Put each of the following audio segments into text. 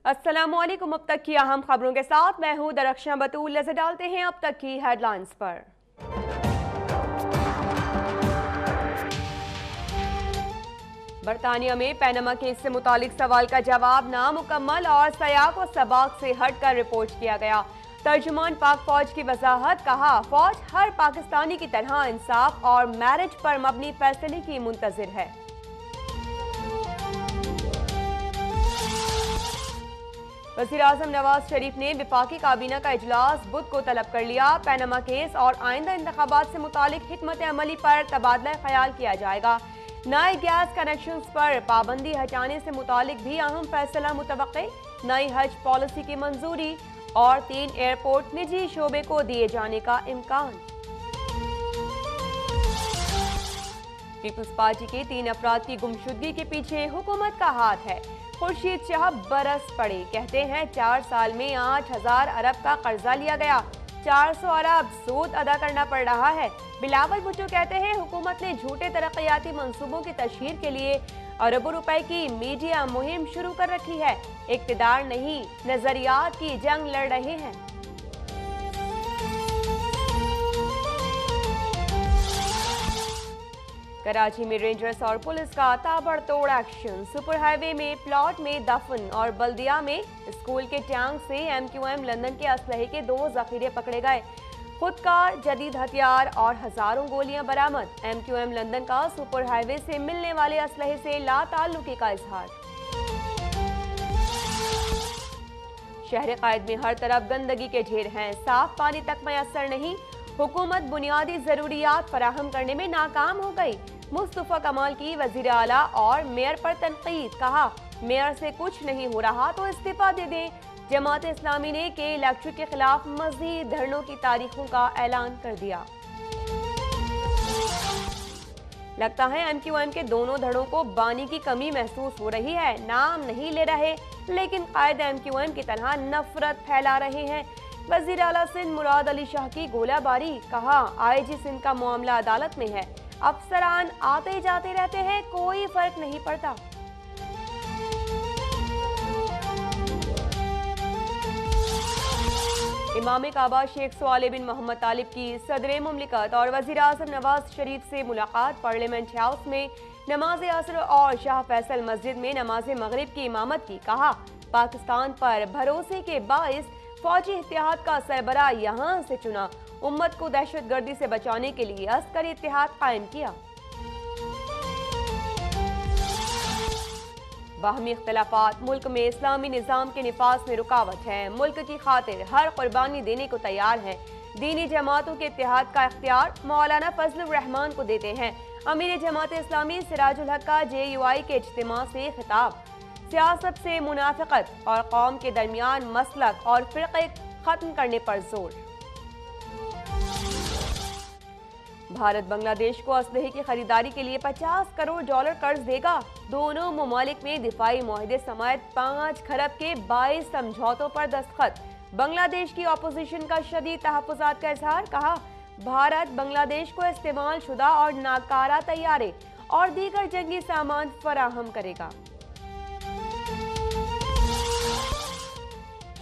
अस्सलामुअलैकुम। अब तक की अहम खबरों के साथ मैं हूं दरख्शां बतूल। नजर डालते हैं अब तक की हेडलाइंस पर। बरतानिया में पैनामा केस से मुतालिक सवाल का जवाब नामुकम्मल और सयाक व सबाक से हटकर रिपोर्ट किया गया। तर्जुमान पाक फौज की वजाहत, कहा फौज हर पाकिस्तानी की तरह इंसाफ और मैरिज पर मबनी फैसले की मुंतजिर है। वज़ीर-ए-आज़म नवाज शरीफ ने विफाकी काबीना का इजलास बुध को तलब कर लिया। पैनामा केस और आइंदा इंतखाबात से मुतालिक हिकमत अमली पर तबादला ख्याल किया जाएगा। नए गैस कनेक्शंस पर पाबंदी हटाने से मुतालिक भी अहम फैसला मुतवक्के। नई हज पॉलिसी की मंजूरी और 3 एयरपोर्ट निजी शोबे को दिए जाने का इम्कान। पीपल्स पार्टी के 3 अफराद की गुमशुदगी के पीछे हुकूमत का हाथ है। खुर्शीद शाह बरस पड़े, कहते हैं 4 साल में 8000 अरब का कर्जा लिया गया, 400 अरब सूद अदा करना पड़ रहा है। बिलावल भुट्टो कहते हैं हुकूमत ने झूठे तरक्याती मंसूबों की तशहीर के लिए अरबों रुपए की मीडिया मुहिम शुरू कर रखी है। इक्तिदार नहीं, नजरियात की जंग लड़ रहे हैं। कराची में रेंजर्स और पुलिस का ताबड़तोड़ एक्शन। सुपर हाईवे में प्लॉट में दफन और बल्दिया में स्कूल के टैंक से MQM लंदन के असलहे के 2 जखीरे पकड़े गए। खुदकार जदीद हथियार और हजारों गोलियां बरामद। MQM लंदन का सुपर हाईवे से मिलने वाले असलहे से लाताल्लुकी का इजहार। शहर कायद में हर तरफ गंदगी के ढेर हैं, साफ पानी तक मैसर नहीं। हुकूमत बुनियादी जरूरियात फराहम करने में नाकाम हो गई। मुस्तफा कमाल की वजीर आला और मेयर पर तनकीद, कहा मेयर से कुछ नहीं हो रहा तो इस्तीफा दे दें। जमात इस्लामी ने के इलेक्ट्रिक के खिलाफ मजीद धरनों की तारीखों का ऐलान कर दिया। लगता है MQM के दोनों धड़ों को बानी की कमी महसूस हो रही है। नाम नहीं ले रहे लेकिन कायद MQM की तरह नफरत फैला रहे हैं। वजीर आला सिंध मुराद अली शाह की गोलाबारी, कहा IG सिंध का मामला अदालत में है, अफसरान आते जाते रहते हैं, कोई फर्क नहीं पड़ता। इमाम काबा शेख सवाले बिन मोहम्मद तालिब की सदर मुमलिकत और वज़ीर-ए-आज़म नवाज शरीफ से मुलाकात। पार्लियामेंट हाउस में नमाज असर और शाह फैसल मस्जिद में नमाज मगरिब की इमामत की। कहा पाकिस्तान पर भरोसे के बाइस फौजी इत्तेहाद का सरबराह यहाँ से चुना। उम्मत को दहशतगर्दी से बचाने के लिए अस्करी इत्तेहाद कायम किया। बाहमी इख्तिलाफात मुल्क में इस्लामी निज़ाम के निफाज में रुकावट है। मुल्क की खातिर हर कुर्बानी देने को तैयार है। दीनी जमातों के इत्तेहाद का इख्तियार मौलाना फजलुर रहमान को देते हैं। अमीर जमात इस्लामी सिराजुल हक का JUI के इज्तिमा से खिताब। सियासत से मुनाफिकत और कौम के दरमियान मसलक और फिरके खत्म करने पर जोर। भारत बांग्लादेश को असलहे की खरीदारी के लिए $50 करोड़ कर्ज देगा। दोनों ममालिक में दिफाई मुआहदे समेत 5 खरब के 22 समझौतों पर दस्तखत। बांग्लादेश की अपोजिशन का शदीद तहफ़्फ़ुज़ात का इजहार, कहा भारत बांग्लादेश को इस्तेमाल शुदा और नाकारा तैयारे और दीगर जंगी सामान फराहम करेगा।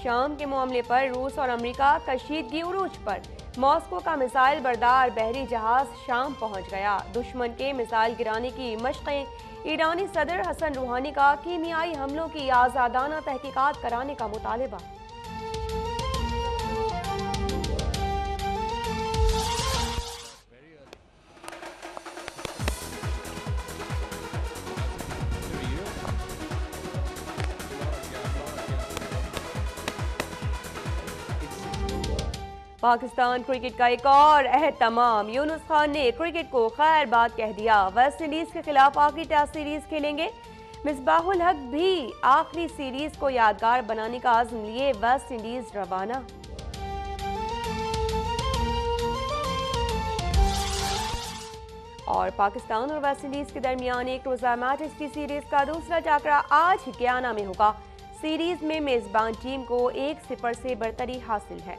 शाम के मामले पर रूस और अमेरिका कशीदगी उरूज पर। मॉस्को का मिसाइल बरदार बहरी जहाज शाम पहुंच गया। दुश्मन के मिसाइल गिराने की मशक़ें। ईरानी सदर हसन रूहानी का कीमियाई हमलों की आज़ादाना तहकीकात कराने का मुतालबा। पाकिस्तान क्रिकेट का एक और एहतमाम। यूनुस खान ने क्रिकेट को खैर बात कह दिया। वेस्ट इंडीज के खिलाफ आखिरी टेस्ट सीरीज खेलेंगे। मिसबाहुल हक भी आखिरी सीरीज को यादगार बनाने का आज़म लिए वेस्ट इंडीज रवाना। और पाकिस्तान और वेस्ट इंडीज के दरमियान एक रोजा मैच की सीरीज का दूसरा टाकरा आज गयाना में होगा। सीरीज में मेजबान टीम को 1-0 से बरतरी हासिल है।